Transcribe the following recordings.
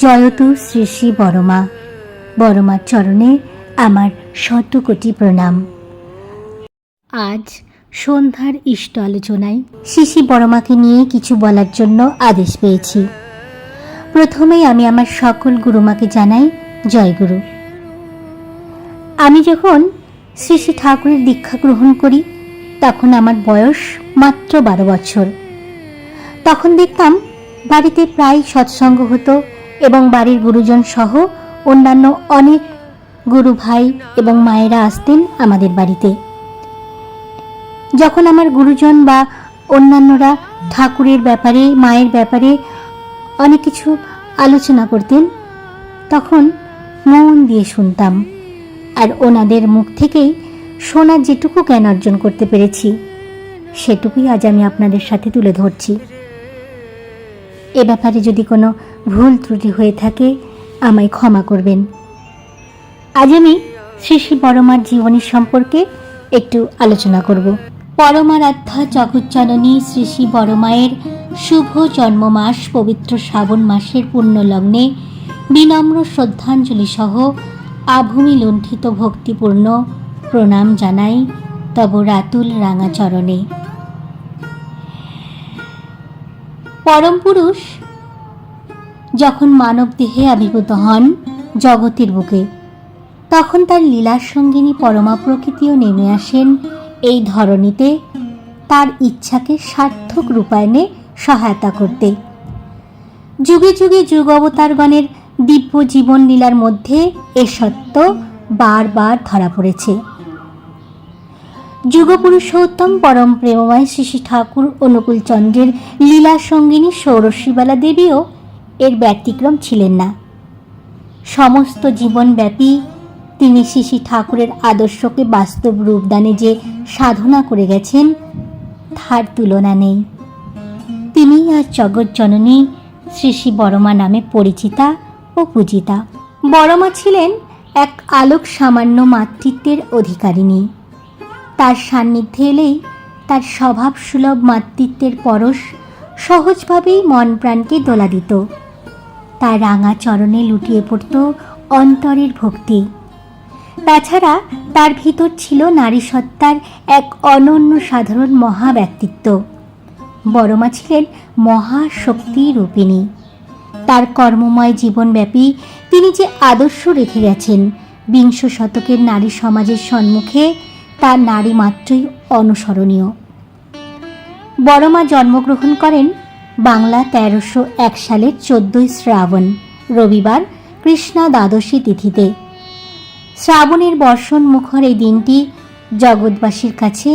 জয়তু শ্রী শ্রী বড়মা। বড়মার চরণে আমার শতকোটি প্রণাম। আজ সন্ধ্যার ইষ্ট আলোচনায় শ্রী শ্রী বড়মাকে নিয়ে কিছু বলার জন্য আদেশ পেয়েছি। প্রথমেই আমি আমার সকল গুরুমাকে জানাই জয়গুরু। আমি যখন শ্রী শ্রী ঠাকুরের দীক্ষা গ্রহণ করি তখন আমার বয়স মাত্র 12 বছর। তখন দেখতাম বাড়িতে প্রায় সৎসঙ্গ হতো এবং বাড়ির গুরুজন সহ অন্যান্য অনেক গুরু ভাই এবং মায়েরা আসতেন আমাদের বাড়িতে। যখন আমার গুরুজন বা অন্যান্যরা ঠাকুরের ব্যাপারে, মায়ের ব্যাপারে অনেক কিছু আলোচনা করতেন, তখন মন দিয়ে শুনতাম। আর ওনাদের মুখ থেকেই শোনার যেটুকু জ্ঞান অর্জন করতে পেরেছি সেটুকুই আজ আমি আপনাদের সাথে তুলে ধরছি। এ ব্যাপারে যদি কোনো ভুল ত্রুটি হয়ে থাকে আমায় ক্ষমা করবেন। আজ আমি শ্রী শ্রী বড়মার জীবনী সম্পর্কে একটু আলোচনা করব। পরমারাধ্যা জগজ্জননী শ্রী শ্রী বড়মায়ের শুভ জন্মমাস পবিত্র শ্রাবণ মাসের পুণ্যলগ্নে বিনম্র শ্রদ্ধাঞ্জলি সহ আভূমি লুণ্ঠিত ভক্তিপূর্ণ প্রণাম জানাই তব রাতুল রাঙা চরণে। পরম পুরুষ যখন মানব দেহে আবির্ভূত হন জগতের বুকে, তখন তার লীলার সঙ্গিনী পরমা প্রকৃতিও নেমে আসেন এই ধরণীতে তার ইচ্ছাকে সার্থক রূপায়ণে সহায়তা করতে। যুগে যুগে যুগ অবতারগণের দিব্য জীবন লীলার মধ্যে এ সত্য বারবার ধরা পড়েছে। যুগপুরুষোত্তম পরম প্রেমময় শ্রী শ্রী ঠাকুর অনুকূল চন্দ্রের লীলা সঙ্গিনী ষোড়শীবালা দেবীও এর ব্যতিক্রম ছিলেন না। সমস্ত জীবনব্যাপী তিনি শ্রী শ্রী ঠাকুরের আদর্শকে বাস্তব রূপদানে যে সাধনা করে গেছেন তার তুলনা নেই। তিনি আজ জগজ্জননী শ্রী শ্রী বড়মা নামে পরিচিতা ও পূজিতা। বড়মা ছিলেন এক আলোক সামান্য মাতৃত্বের অধিকারিণী। তার সান্নিধ্যে এলেই তার স্বভাব সুলভ মাতৃত্বের পরশ সহজভাবেই মন প্রাণকে দোলা দিত। তার রাঙা চরণে লুটিয়ে পড়ত অন্তরের ভক্তি। তাছাড়া তার ভিতর ছিল নারী সত্তার এক অনন্য সাধারণ মহা ব্যক্তিত্ব। বড়মা ছিলেন মহাশক্তি রূপিণী। তার কর্মময় জীবনব্যাপী তিনি যে আদর্শ রেখে গেছেন বিংশ শতকের নারী সমাজের সম্মুখে তার নারী মাত্রই অনুসরণীয়। বড়মা জন্মগ্রহণ করেন বাংলা 1301 সালের 14 শ্রাবণ রবিবার কৃষ্ণা দ্বাদশী তিথিতে। শ্রাবণের বর্ষণ মুখর এই দিনটি জগৎবাসীর কাছে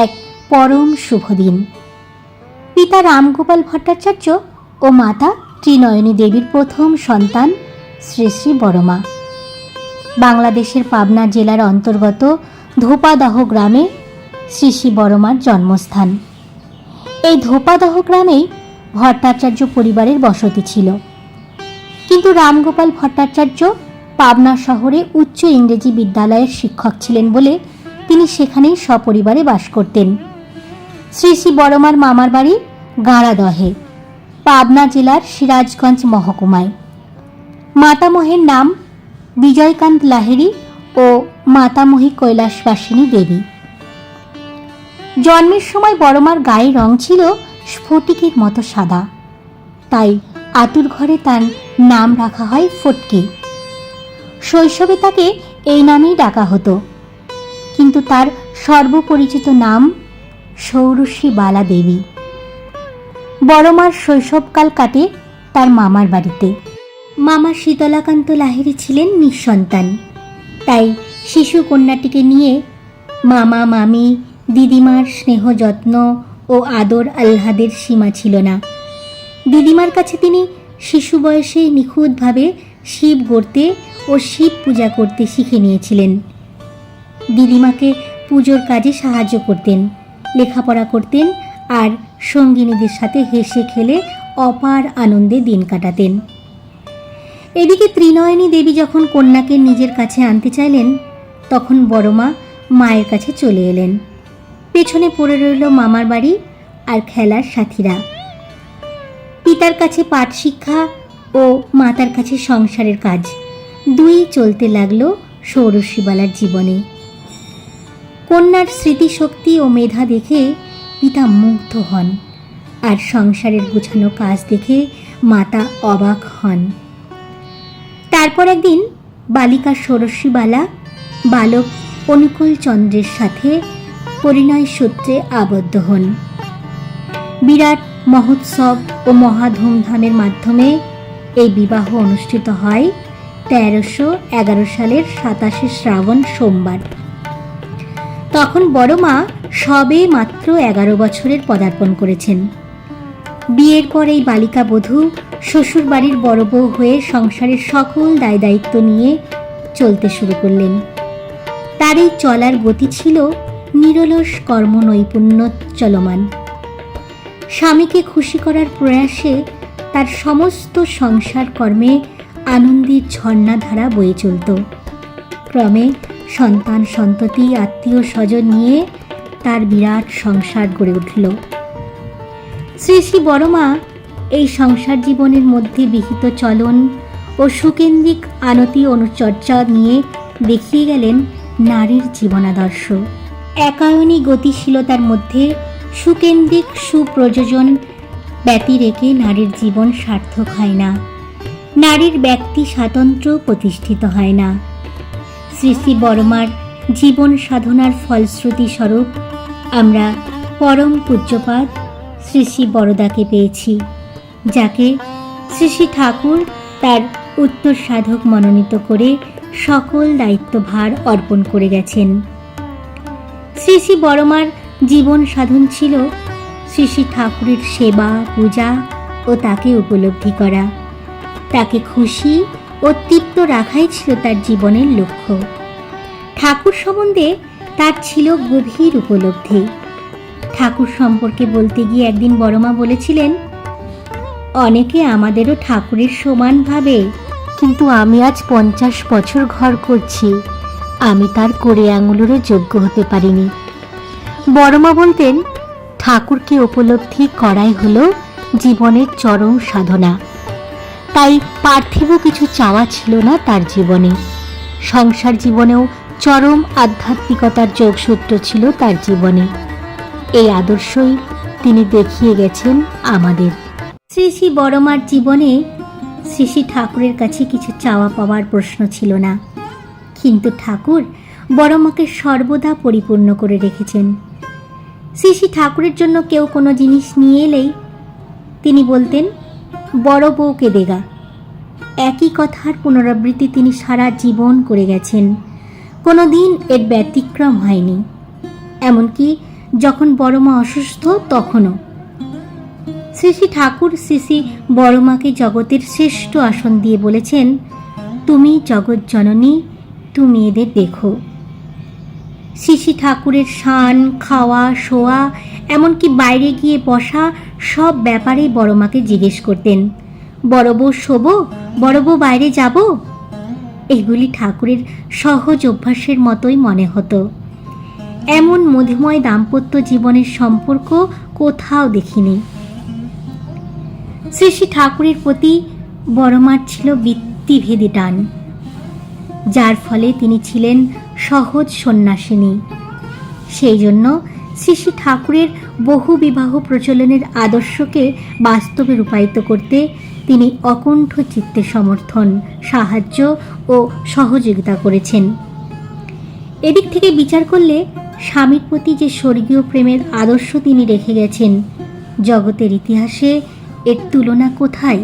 এক পরম শুভ দিন। পিতা রামগোপাল ভট্টাচার্য ও মাতা ত্রিনয়নী দেবীর প্রথম সন্তান শ্রী শ্রী বড়মা। বাংলাদেশের পাবনা জেলার অন্তর্গত ধোপাদহ গ্রামে শ্রী শ্রী বড়মার জন্মস্থান। এই ধোপাদহ গ্রামেই ভট্টাচার্য পরিবারের বসতি ছিল। কিন্তু রামগোপাল ভট্টাচার্য পাবনা শহরে উচ্চ ইংরেজি বিদ্যালয়ের শিক্ষক ছিলেন বলে তিনি সেখানেই সপরিবারে বাস করতেন। শ্রী শ্রী বড়মার মামার বাড়ি গাঁড়াদহে, পাবনা জেলার সিরাজগঞ্জ মহকুমায়। মাতামহের নাম বিজয়কান্ত লাহিড়ী ও মাতামহী কৈলাসবাসিনী দেবী। জন্মের সময় বড়মার গায়ের রং ছিল স্ফটিকের মতো সাদা, তাই আতুর ঘরে তার নাম রাখা হয় ফটকি। শৈশবে তাকে এই নামেই ডাকা হতো, কিন্তু তার সর্বপরিচিত নাম ষোড়শী বালা দেবী। বড়মার শৈশবকাল কাটে তার মামার বাড়িতে। মামা শীতলাকান্ত লাহিড়ী ছিলেন নিঃসন্তান, তাই শিশু কন্যাটিকে নিয়ে মামা মামি দিদিমার স্নেহ যত্ন ও আদর আহ্লাদের সীমা ছিল না। দিদিমার কাছে তিনি শিশু বয়সেই নিখুঁতভাবে শিব গড়তে ও শিব পূজা করতে শিখে নিয়েছিলেন। দিদিমাকে পুজোর কাজে সাহায্য করতেন, লেখাপড়া করতেন আর সঙ্গিনীদের সাথে হেসে খেলে অপার আনন্দে দিন কাটাতেন। এদিকে ত্রিনয়নী দেবী যখন কন্যাকে নিজের কাছে আনতে চাইলেন তখন বড়মা মায়ের কাছে চলে এলেন। পেছনে পড়ে রইল মামার বাড়ি আর খেলার সাথীরা। পিতার কাছে পাঠ শিক্ষা ও মাতার কাছে সংসারের কাজ দুই চলতে লাগলো ষোড়শীবালার জীবনে। কন্যার স্মৃতিশক্তি ও মেধা দেখে পিতা মুগ্ধ হন, আর সংসারের গুছানো কাজ দেখে মাতা অবাক হন। তারপর একদিন বালিকা ষোড়শীবালা বালক অনুকূল চন্দ্রের সাথে পরিণয় সূত্রে আবদ্ধ হন। বিরাট মহোৎসব ও মহা ধুমধামের মাধ্যমে এই বিবাহ অনুষ্ঠিত হয় 1311 সালের 27শে শ্রাবণ সোমবার। তখন বড় মা সবে মাত্র 11 বছরের পদার্পণ করেছেন। বিয়ের পর এই বালিকা বধূ শ্বশুর বাড়ির বড় বউ হয়ে সংসারের সকল দায় দায়িত্ব নিয়ে চলতে শুরু করলেন। তার এই চলার গতি ছিল নিরলস কর্ম নৈপুণ্য চলমান। স্বামীকে খুশি করার প্রয়াসে তার সমস্ত সংসার কর্মে আনন্দের ঝর্ণাধারা বয়ে চলত। ক্রমে সন্তান সন্ততি আত্মীয় স্বজন নিয়ে তার বিরাট সংসার গড়ে উঠল। শ্রী শ্রী বড়মা এই সংসার জীবনের মধ্যে বিহিত চলন ও সুকেন্দ্রিক আনতি অনুচর্যা নিয়ে দেখিয়ে গেলেন নারীর জীবনাদর্শ। একায়নী গতিশীলতার মধ্যে সুকেন্দ্রিক সুপ্রযোজন ব্যতি রেখে নারীর জীবন সার্থক হয় না, নারীর ব্যক্তি স্বাতন্ত্র্য প্রতিষ্ঠিত হয় না। শ্রী শ্রী বড়মার জীবন সাধনার ফলশ্রুতি স্বরূপ আমরা পরম পূজ্যপাদ শ্রী শ্রী বরদাকে পেয়েছি, যাকে শ্রী শ্রী ঠাকুর তার উত্তর সাধক মনোনীত করে সকল দায়িত্বভার অর্পণ করে গেছেন। শ্রী শ্রী বড়মার জীবন সাধন ছিল শ্রী শ্রী ঠাকুরের সেবা পূজা ও তাকে উপলব্ধি করা। তাকে খুশি ও তৃপ্ত রাখাই ছিল তার জীবনের লক্ষ্য। ঠাকুর সম্বন্ধে তার ছিল গভীর উপলব্ধি। ঠাকুর সম্পর্কে বলতে গিয়ে একদিন বড়মা বলেছিলেন, অনেকে আমাদেরও ঠাকুরের সমান ভাবে, কিন্তু আমি আজ 50 বছর ঘর করছি, আমি তার কোড়ে আঙুলেরও যোগ্য হতে পারিনি। বড়মা বলতেন, ঠাকুরকে উপলব্ধি করাই হলো জীবনের চরম সাধনা। তাই পার্থিব কিছু চাওয়া ছিল না তার জীবনে। সংসার জীবনেও চরম আধ্যাত্মিকতার যোগসূত্র ছিল তার জীবনে। এই আদর্শই তিনি দেখিয়ে গেছেন আমাদের। শ্রী শ্রী বড়মার জীবনে শ্রী শ্রী ঠাকুরের কাছে কিছু চাওয়া পাওয়ার প্রশ্ন ছিল না, কিন্তু ঠাকুর বড়মাকে সর্বদা পরিপূর্ণ করে রেখেছেন। শ্রী শ্রী ঠাকুরের জন্য কেউ কোনো জিনিস নিয়ে এলেই তিনি বলতেন, বড় বউকে দেগা। একই কথার পুনরাবৃত্তি তিনি সারা জীবন করে গেছেন, কোনো দিন এর ব্যতিক্রম হয়নি। এমনকি যখন বড়মা অসুস্থ তখনও শ্রী শ্রী ঠাকুর শ্রী শ্রী বড়মাকে জগতের শ্রেষ্ঠ আসন দিয়ে বলেছেন, তুমি জগৎ জননী, তুমি এদের দেখো। শ্রী শ্রী ঠাকুরের স্নান, খাওয়া, শোয়া, এমনকি বাইরে গিয়ে বসা সব ব্যাপারে বড়মাকে জিজ্ঞেস করতেন, বড় বউ শোবো, বড় বউ বাইরে যাব। এগুলি ঠাকুরের সহজ অভ্যাসের মতোই মনে হতো। এমন মধুময় দাম্পত্য জীবনের সম্পর্ক কোথাও দেখিনি। শ্রী শ্রী ঠাকুরের প্রতি বড়মার ছিল বৃত্তিভেদী টান, যার ফলে তিনি ছিলেন সহজ সন্ন্যাসিনী। সেই জন্য শ্রী শ্রী ঠাকুরের বহু বিবাহ প্রচলনের আদর্শকে বাস্তবে রূপায়িত করতে তিনি অকুণ্ঠ চিত্তে সমর্থন, সাহায্য ও সহযোগিতা করেছেন। এদিক থেকে বিচার করলে স্বামীর প্রতি যে স্বর্গীয় প্রেমের আদর্শ তিনি রেখে গেছেন, জগতের ইতিহাসে এর তুলনা কোথায়?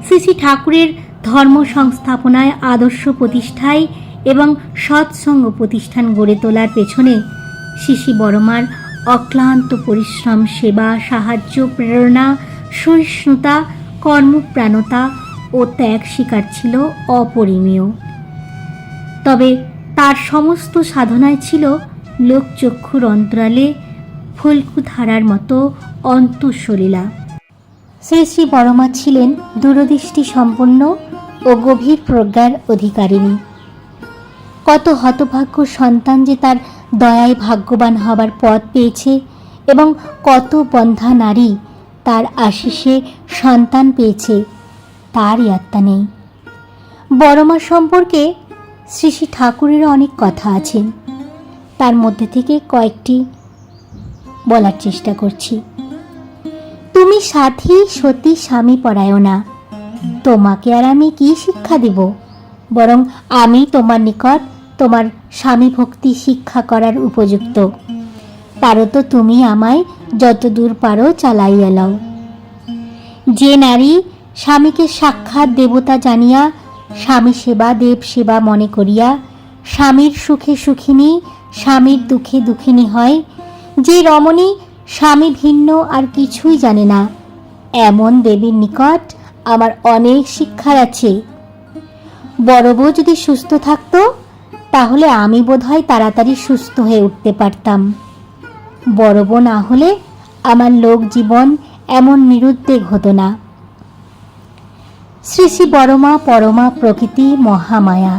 শ্রী শ্রী ঠাকুরের ধর্ম সংস্থাপনায়, আদর্শ প্রতিষ্ঠায় এবং সৎসঙ্গ প্রতিষ্ঠান গড়ে তোলার পেছনে শ্রী শ্রী বড়মার অক্লান্ত পরিশ্রম, সেবা, সাহায্য, প্রেরণা, সহিষ্ণুতা, কর্মপ্রাণতা ও ত্যাগ স্বীকার ছিল অপরিমেয়। তবে তার সমস্ত সাধনায় ছিল লোকচক্ষুর অন্তরালে ফল্গুধারার মতো অন্তঃসলীলা। শ্রী শ্রী বড়মা ছিলেন দূরদৃষ্টি সম্পন্ন ও গভীর প্রজ্ঞার অধিকারিণী। কত হতভাগ্য সন্তান যে তার দয়ায় ভাগ্যবান হবার পথ পেয়েছে এবং কত বন্ধা নারী তার আশিসে সন্তান পেয়েছে তারই আত্মা নেই। বড় মা সম্পর্কে শ্রী শ্রী ঠাকুরের অনেক কথা আছে, তার মধ্যে থেকে কয়েকটি বলার চেষ্টা করছি। তুমি সাথী সতী স্বামী পরায়ণা, তোমাকে আর আমি কি শিক্ষা দেব, বরং আমি তোমার নিকট তোমার স্বামী ভক্তি শিক্ষা করার উপযুক্ত। পারো তো তুমি আমায় যতদূর পারো চালাইয়া লও। যে নারী স্বামীকে সাক্ষাৎ দেবতা জানিয়া স্বামী সেবা দেব সেবা মনে করিয়া স্বামীর সুখে সুখিনী স্বামীর দুঃখে দুঃখিনী হয়, যে রমণী স্বামী ভিন্ন আর কিছুই জানে না, এমন দেবীর নিকট আমার অনেক শিক্ষার আছে। বড় বউ যদি সুস্থ থাকতো তাহলে আমি বোধহয় তাড়াতাড়ি সুস্থ হয়ে উঠতে পারতাম। বড় বউ না হলে আমার লোক জীবন এমন নিরুদ্বেগ হতো না। শ্রী শ্রী বড়মা পরমা প্রকৃতি মহামায়া।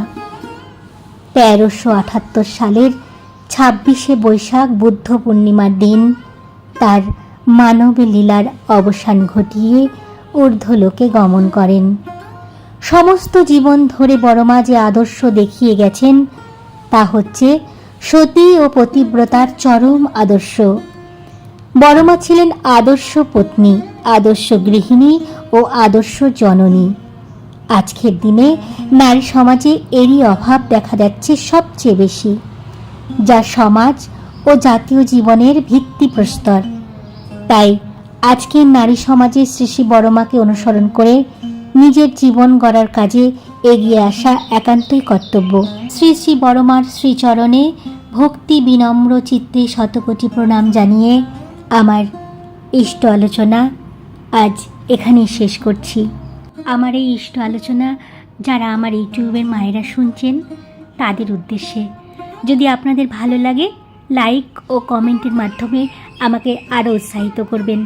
1378 সালের 26শে বৈশাখ বুদ্ধ পূর্ণিমার দিন তার মানব লীলার অবসান ঘটিয়ে ঊর্ধ্বলোকে গমন করেন। সমস্ত জীবন ধরে বড়মা যে আদর্শ দেখিয়ে গেছেন তা হচ্ছে সতী ও পতিব্রতার চরম আদর্শ। বড়মা ছিলেন আদর্শ পত্নী, আদর্শ গৃহিণী ও আদর্শ জননী। আজকের দিনে নারী সমাজে এরই অভাব দেখা যাচ্ছে সবচেয়ে বেশি, যা সমাজ ও জাতীয় জীবনের ভিত্তিপ্রস্তর। তাই আজকের নারী সমাজে শ্রী শ্রী বড়মাকে অনুসরণ করে নিজের জীবন গড়ার কাজে এগিয়ে আসা একান্তই কর্তব্য। শ্রী শ্রী বড়মার শ্রীচরণে ভক্তি বিনম্র চিত্তে শতকোটি প্রণাম জানিয়ে আমার ইষ্ট আলোচনা আজ এখানেই শেষ করছি। আমার এই ইষ্ট আলোচনা যারা আমার ইউটিউবের মায়েরা শুনছেন তাদের উদ্দেশ্যে, যদি আপনাদের ভালো লাগে লাইক ও কমেন্টের মাধ্যমে আমাকে আরও উৎসাহিত করবেন।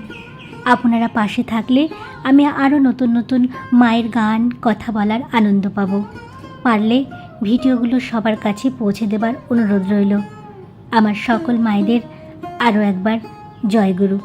আপনারা পাশে থাকলে আমি আরও নতুন নতুন মায়ের গান কথা বলার আনন্দ পাব। পারলে ভিডিওগুলো সবার কাছে পৌঁছে দেবার অনুরোধ রইল। আমার সকল মায়েদের আরও একবার জয়গুরু।